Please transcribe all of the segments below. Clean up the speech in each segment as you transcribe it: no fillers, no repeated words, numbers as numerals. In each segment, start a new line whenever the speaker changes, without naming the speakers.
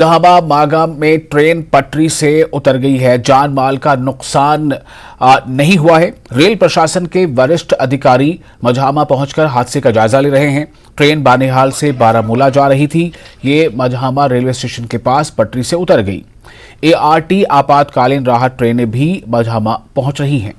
इलाहाबाद मागाम में ट्रेन पटरी से उतर गई है। जान माल का नुकसान नहीं हुआ है। रेल प्रशासन के वरिष्ठ अधिकारी मजहामा पहुंचकर हादसे का जायजा ले रहे हैं। ट्रेन बानिहाल से बारामूला जा रही थी। ये मजहामा रेलवे स्टेशन के पास पटरी से उतर गई। ART आपातकालीन राहत ट्रेनें भी मजहामा पहुंच रही हैं।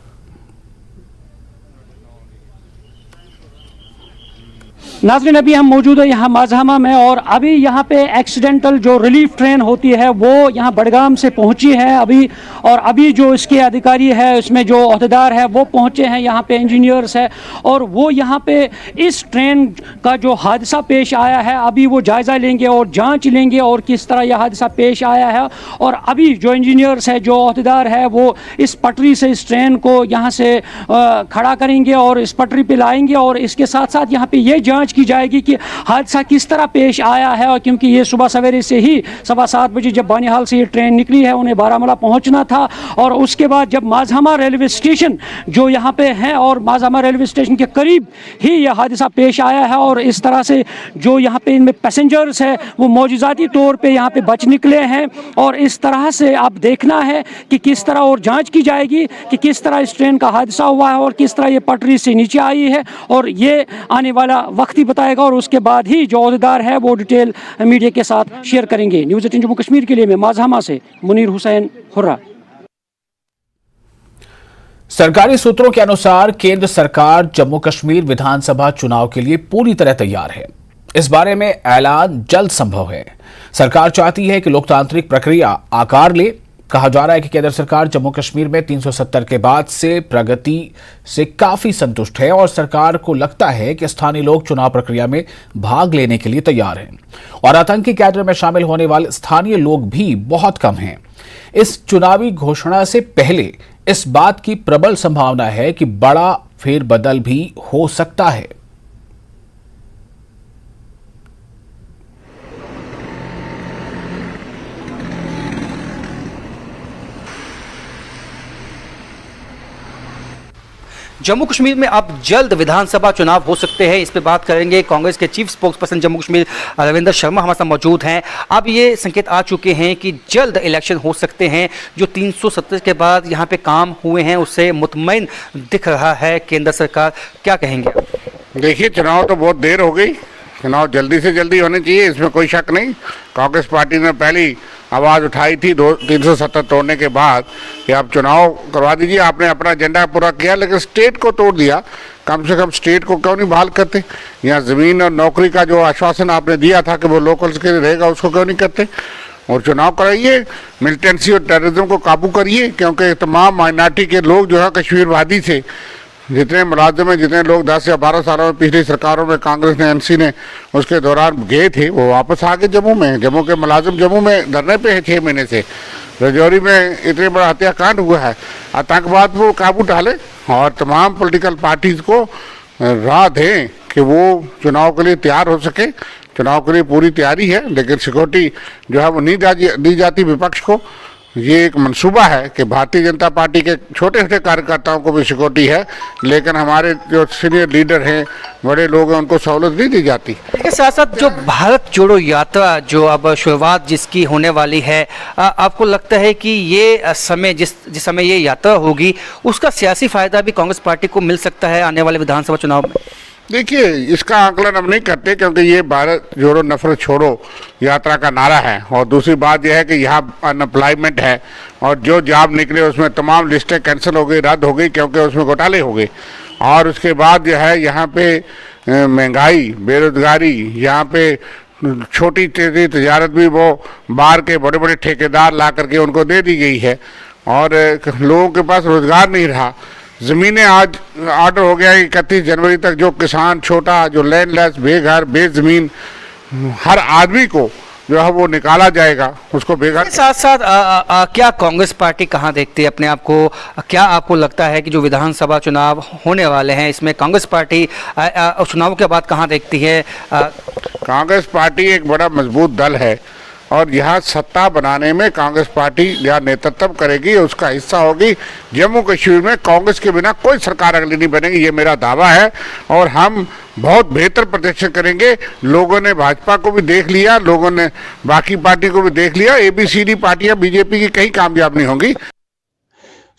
नाज़रीन, अभी हम मौजूद है यहाँ मजहामा में और अभी यहाँ पे एक्सीडेंटल जो रिलीफ ट्रेन होती है वो यहाँ बडगाम से पहुँची है अभी जो इसके अधिकारी है, इसमें जो अहदेदार है वो पहुँचे हैं, यहाँ पे इंजीनियर्स है और वो यहाँ पे इस ट्रेन का जो हादसा पेश आया है अभी वो जायज़ा लेंगे और जांच लेंगे और किस तरह यह हादसा पेश आया है। और अभी जो इंजीनियर्स है, जो अहदेदार है, वो इस पटरी से इस ट्रेन को यहाँ से खड़ा करेंगे और इस पटरी पर लाएंगे और इसके साथ साथ यहाँ पे ये जाँच की जाएगी कि हादसा किस तरह पेश आया है। और क्योंकि ये सुबह सवेरे से ही 7:15 बजे जब बानिहाल से ये ट्रेन निकली है, उन्हें बारामूला पहुंचना था और उसके बाद जब मजहामा रेलवे स्टेशन जो यहाँ पे है और मजहामा रेलवे स्टेशन के करीब ही यह हादसा पेश आया है और इस तरह से जो यहाँ पे इनमें पैसेंजर्स है वो मौजूदाती तौर पे यहाँ पे बच निकले हैं। और इस तरह से अब देखना है कि किस तरह और जाँच की जाएगी कि किस तरह इस ट्रेन का हादसा हुआ है और किस तरह ये पटरी से नीचे आई है और ये आने वाला वक्त बताएगा और उसके बाद ही जो अहदेदार है वो डिटेल मीडिया के साथ शेयर करेंगे। न्यूज़ 18 जम्मू कश्मीर के लिए मैं मजहामा से मुनीर हुसैन हुर्रा।
सरकारी सूत्रों के अनुसार केंद्र सरकार जम्मू कश्मीर विधानसभा चुनाव के लिए पूरी तरह तैयार है। इस बारे में ऐलान जल्द संभव है। सरकार चाहती है कि लोकतांत्रिक प्रक्रिया आकार ले। कहा जा रहा है कि केंद्र सरकार जम्मू कश्मीर में 370 के बाद से प्रगति से काफी संतुष्ट है और सरकार को लगता है कि स्थानीय लोग चुनाव प्रक्रिया में भाग लेने के लिए तैयार हैं और आतंकी कैडर में शामिल होने वाले स्थानीय लोग भी बहुत कम हैं। इस चुनावी घोषणा से पहले इस बात की प्रबल संभावना है कि बड़ा फेरबदल भी हो सकता है।
जम्मू कश्मीर में अब जल्द विधानसभा चुनाव हो सकते हैं, इस पे बात करेंगे। कांग्रेस के चीफ स्पोक्सपर्सन जम्मू कश्मीर रविंदर शर्मा हमारे साथ मौजूद हैं। अब ये संकेत आ चुके हैं कि जल्द इलेक्शन हो सकते हैं। जो 370 के बाद यहाँ पे काम हुए हैं उससे मुतमईन दिख रहा है केंद्र सरकार। क्या कहेंगे?
देखिए, चुनाव तो बहुत देर हो गई, चुनाव जल्दी से जल्दी होने चाहिए, इसमें कोई शक नहीं। कांग्रेस पार्टी ने पहली आवाज़ उठाई थी 370 तोड़ने के बाद कि आप चुनाव करवा दीजिए। आपने अपना एजेंडा पूरा किया लेकिन स्टेट को तोड़ दिया। कम से कम स्टेट को क्यों नहीं बहाल करते? यहाँ ज़मीन और नौकरी का जो आश्वासन आपने दिया था कि वो लोकल्स के लिए रहेगा, उसको क्यों नहीं करते? और चुनाव कराइए, मिलिटेंसी और टेररिज्म को काबू करिए, क्योंकि तमाम माइनॉरिटी के लोग जो है कश्मीर वादी से जितने मुलाजिम हैं, जितने लोग 10 या 12 सालों में पिछली सरकारों में कांग्रेस ने, NC ने उसके दौरान गए थे, वो वापस आ गए जम्मू में। जम्मू के मुलाजिम जम्मू में धरने पे है 6 महीने से। रजौरी में इतने बड़ा हत्याकांड हुआ है। आतंकवाद पर काबू डालें और तमाम पॉलिटिकल पार्टीज़ को राह दें कि वो चुनाव के लिए तैयार हो सके। चुनाव के लिए पूरी तैयारी है लेकिन सिक्योरिटी जो है वो नहीं दी जाती विपक्ष को। ये एक मंसूबा है कि भारतीय जनता पार्टी के छोटे छोटे कार्यकर्ताओं को भी सिक्योरिटी है लेकिन हमारे जो सीनियर लीडर हैं, बड़े लोग हैं, उनको सहूलत नहीं दी जाती।
इसके साथ साथ जो भारत जोड़ो यात्रा जो अब शुरुआत जिसकी होने वाली है, आपको लगता है कि ये समय जिस समय ये यात्रा होगी उसका सियासी फायदा भी कांग्रेस पार्टी को मिल सकता है आने वाले विधानसभा चुनाव में?
देखिए, इसका आकलन हम नहीं करते क्योंकि ये भारत जोड़ो नफरत छोड़ो यात्रा का नारा है। और दूसरी बात यह है कि यहाँ अनएम्प्लॉयमेंट है और जो जॉब निकले उसमें तमाम लिस्टें कैंसिल हो गई, रद्द हो गई क्योंकि उसमें घोटाले हो गए। और उसके बाद जो है यहाँ पे महंगाई, बेरोजगारी, यहाँ पे छोटी छोटी तजारत भी वो बाहर के बड़े बड़े ठेकेदार ला करके उनको दे दी गई है और लोगों के पास रोजगार नहीं रहा। ज़मीनें आज ऑर्डर हो गया 31 जनवरी तक जो किसान छोटा, जो लैंडलेस, बेघर, बेज़मीन, हर आदमी को जो है वो निकाला जाएगा, उसको बेघर।
साथ साथ क्या कांग्रेस पार्टी कहाँ देखती है अपने आप को? क्या आपको लगता है कि जो विधानसभा चुनाव होने वाले हैं इसमें कांग्रेस पार्टी चुनाव के बाद कहाँ देखती है?
कांग्रेस पार्टी एक बड़ा मजबूत दल है और यहाँ सत्ता बनाने में कांग्रेस पार्टी यहाँ नेतृत्व करेगी, उसका हिस्सा होगी। जम्मू कश्मीर में कांग्रेस के बिना कोई सरकार अगली नहीं बनेगी, ये मेरा दावा है। और हम बहुत बेहतर प्रदर्शन करेंगे। लोगों ने भाजपा को भी देख लिया, लोगों ने बाकी पार्टी को भी देख लिया। ABCD पार्टियां बीजेपी की कहीं कामयाब नहीं होंगी।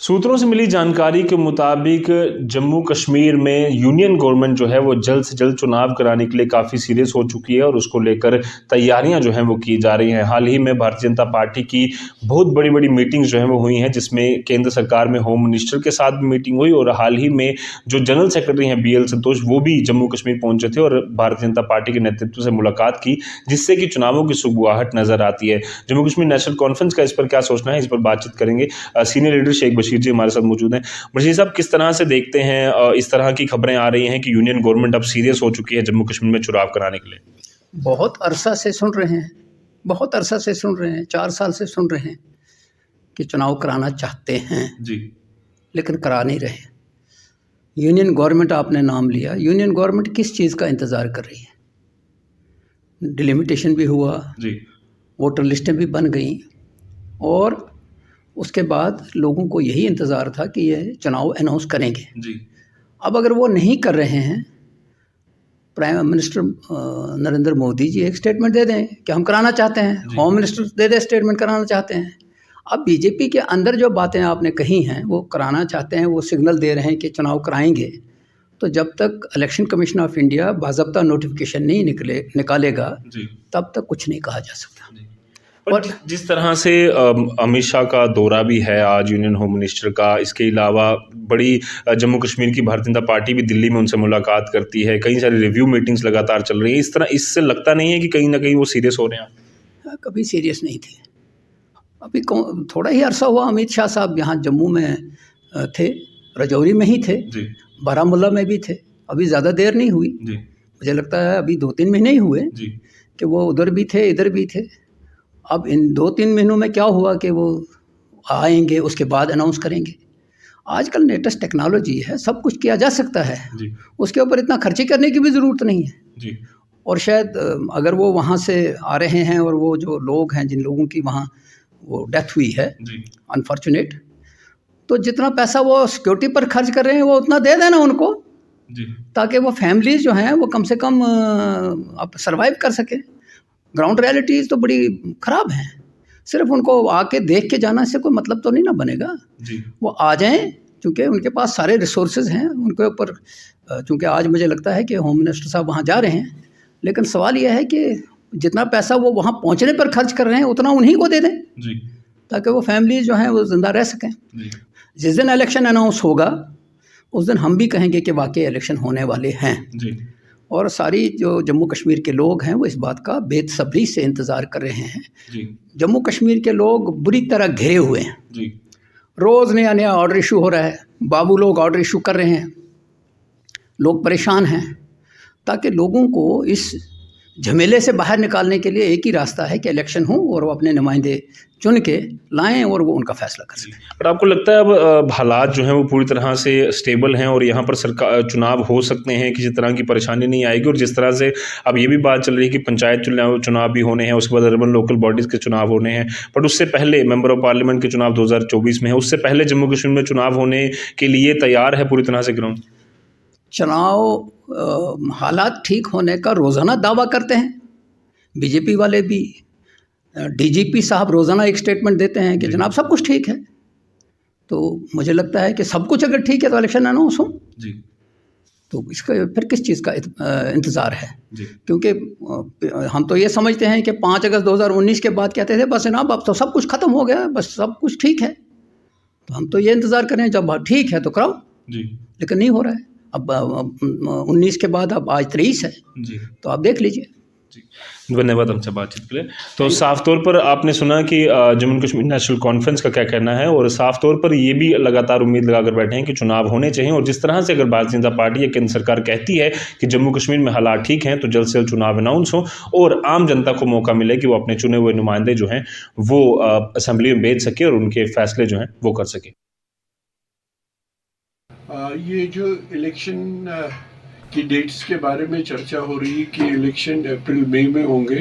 सूत्रों से मिली जानकारी के मुताबिक जम्मू कश्मीर में यूनियन गवर्नमेंट जो है वो जल्द से जल्द चुनाव कराने के लिए काफ़ी सीरियस हो चुकी है और उसको लेकर तैयारियां जो हैं वो की जा रही हैं। हाल ही में भारतीय जनता पार्टी की बहुत बड़ी बड़ी मीटिंग्स जो हैं वो हुई हैं, जिसमें केंद्र सरकार में होम मिनिस्टर के साथ भी मीटिंग हुई और हाल ही में जो जनरल सेक्रेटरी हैं BL संतोष, वो भी जम्मू कश्मीर पहुंचे थे और भारतीय जनता पार्टी के नेतृत्व से मुलाकात की, जिससे कि चुनावों की सुगबुगाहट नजर आती है। जम्मू कश्मीर नेशनल कॉन्फ्रेंस का इस पर क्या सोचना है, इस पर बातचीत करेंगे। सीनियर लीडर शेख बशीर जी हमारे साथ मौजूद हैं। बशीर साहब, किस तरह से देखते हैं इस तरह की खबरें आ रही हैं कि यूनियन गवर्नमेंट अब सीरियस हो चुकी है जम्मू कश्मीर में चुनाव कराने के लिए?
बहुत अरसा से सुन रहे हैं, बहुत अरसा से सुन रहे हैं, 4 साल से सुन रहे हैं कि चुनाव कराना चाहते हैं
जी,
लेकिन करा नहीं रहे। यूनियन गवर्नमेंट आपने नाम लिया, यूनियन गवर्नमेंट किस चीज़ का इंतज़ार कर रही है? डिलिमिटेशन भी हुआ
जी,
वोटर लिस्टें भी बन गई और उसके बाद लोगों को यही इंतज़ार था कि ये चुनाव अनाउंस करेंगे।
जी।
अब अगर वो नहीं कर रहे हैं, प्राइम मिनिस्टर नरेंद्र मोदी जी एक स्टेटमेंट दे दें कि हम कराना चाहते हैं, होम मिनिस्टर दे दे स्टेटमेंट कराना चाहते हैं। अब बीजेपी के अंदर जो बातें आपने कही हैं वो कराना चाहते हैं, वो सिग्नल दे रहे हैं कि चुनाव कराएंगे। तो जब तक इलेक्शन कमीशन ऑफ इंडिया बाज़ाब्ता नोटिफिकेशन नहीं निकालेगा तब तक कुछ नहीं कहा जा सकता।
और जिस तरह से अमित शाह का दौरा भी है आज यूनियन होम मिनिस्टर का, इसके अलावा बड़ी जम्मू कश्मीर की भारतीय जनता पार्टी भी दिल्ली में उनसे मुलाकात करती है, कई सारी रिव्यू मीटिंग्स लगातार चल रही है। इस तरह इससे लगता नहीं है कि कहीं ना कहीं वो सीरियस हो रहे हैं?
कभी सीरियस नहीं थे। अभी थोड़ा ही अरसा हुआ अमित शाह साहब यहाँ जम्मू में थे, रजौरी में ही थे, बारामूला में भी थे। अभी ज़्यादा देर नहीं हुई, मुझे लगता है अभी 2-3 महीने ही हुए कि वो उधर भी थे इधर भी थे। अब इन 2-3 महीनों में क्या हुआ कि वो आएंगे, उसके बाद अनाउंस करेंगे। आजकल लेटेस्ट टेक्नोलॉजी है, सब कुछ किया जा सकता है, उसके ऊपर इतना खर्ची करने की भी ज़रूरत नहीं है। और शायद अगर वो वहाँ से आ रहे हैं और वो जो लोग हैं जिन लोगों की वहाँ वो डेथ हुई है अनफॉर्चुनेट, तो जितना पैसा वो सिक्योरिटी पर खर्च कर रहे हैं वो उतना दे देना उनको, ताकि वो फैमिलीज जो हैं वो कम से कम अब सर्वाइव कर सके। ग्राउंड रियलिटीज़ तो बड़ी ख़राब हैं, सिर्फ उनको आके देख के जाना से कोई मतलब तो नहीं ना बनेगा। वो आ जाएं, क्योंकि उनके पास सारे रिसोर्सेज हैं उनके ऊपर। चूँकि आज मुझे लगता है कि होम मिनिस्टर साहब वहाँ जा रहे हैं, लेकिन सवाल यह है कि जितना पैसा वो वहाँ पहुँचने पर खर्च कर रहे हैं उतना उन्हीं को दे दें, ताकि वो फैमिलीज जो हैं वो ज़िंदा रह सकें। जिस दिन इलेक्शन अनाउंस होगा उस दिन हम भी कहेंगे कि वाकई इलेक्शन होने वाले हैं। और सारी जो जम्मू कश्मीर के लोग हैं वो इस बात का बेसब्री से इंतज़ार कर रहे हैं। जम्मू कश्मीर के लोग बुरी तरह घिरे हुए हैं, रोज़ नया नया ऑर्डर इशू हो रहा है, बाबू लोग ऑर्डर इशू कर रहे हैं, लोग परेशान हैं। ताकि लोगों को इस झमेले से बाहर निकालने के लिए एक ही रास्ता है कि इलेक्शन हो और वो अपने नुमाइंदे चुन के लाएं और वो उनका फैसला कर सकें।
पर आपको लगता है अब हालात जो हैं वो पूरी तरह से स्टेबल हैं और यहाँ पर सरकार चुनाव हो सकते हैं, किसी तरह की परेशानी नहीं आएगी? और जिस तरह से अब ये भी बात चल रही है कि पंचायत चुनाव भी होने हैं, उसके बाद अर्बन लोकल बॉडीज़ के चुनाव होने हैं, पर उससे पहले मेंबर ऑफ पार्लियामेंट के चुनाव 2024 में है, उससे पहले जम्मू कश्मीर में चुनाव होने के लिए तैयार है पूरी तरह से ग्राउंड?
चुनाव हालात ठीक होने का रोज़ाना दावा करते हैं बीजेपी वाले भी। डीजीपी साहब रोज़ाना एक स्टेटमेंट देते हैं कि जनाब सब कुछ ठीक है। तो मुझे लगता है कि सब कुछ अगर ठीक है तो इलेक्शन अनाउंस हो, तो इसका फिर किस चीज़ का इंतज़ार है? क्योंकि हम तो ये समझते हैं कि 5 अगस्त 2019 के बाद कहते थे बस जनाब अब तो सब कुछ ख़त्म हो गया, बस सब कुछ ठीक है। तो हम तो ये इंतज़ार करें जब ठीक है तो कराओ, लेकिन नहीं हो रहा है। अब 19 के बाद अब आज 23 है, तो आप देख लीजिए।
धन्यवाद हमसे बातचीत के लिए। तो साफ तौर पर आपने सुना कि जम्मू कश्मीर नेशनल कॉन्फ्रेंस का क्या कहना है, और साफ तौर पर ये भी लगातार उम्मीद लगाकर बैठे हैं कि चुनाव होने चाहिए। और जिस तरह से अगर भारतीय जनता पार्टी या केंद्र सरकार कहती है कि जम्मू कश्मीर में हालात ठीक हैं, तो जल्द से जल्द चुनाव अनाउंस हो और आम जनता को मौका मिले कि वो अपने चुने हुए नुमाइंदे जो हैं वो असेंबली में भेज सके और उनके फैसले जो हैं वो कर सके।
ये जो इलेक्शन की डेट्स के बारे में चर्चा हो रही है कि इलेक्शन अप्रैल मई में होंगे,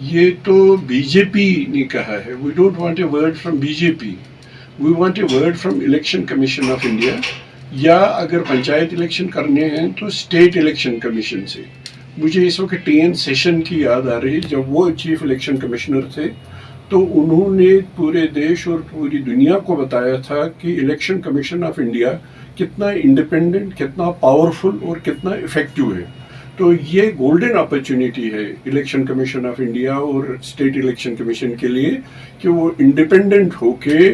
ये तो बीजेपी ने कहा है. We don't want a word from BJP. We want a word from Election commission of India, या अगर पंचायत इलेक्शन करने हैं तो स्टेट इलेक्शन कमीशन से. मुझे इस वक्त TN सेशन की याद आ रही है. जब वो चीफ इलेक्शन कमिश्नर थे तो उन्होंने पूरे देश और पूरी दुनिया को बताया था कि इलेक्शन कमीशन ऑफ इंडिया कितना इंडिपेंडेंट, कितना पावरफुल और कितना इफेक्टिव है. तो ये गोल्डन अपॉर्चुनिटी है इलेक्शन कमीशन ऑफ इंडिया और स्टेट इलेक्शन कमीशन के लिए कि वो इंडिपेंडेंट होके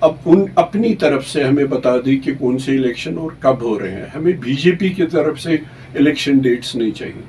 अब अपनी तरफ से हमें बता दी कि कौन से इलेक्शन और कब हो रहे हैं. हमें बीजेपी की तरफ से इलेक्शन डेट्स नहीं चाहिए.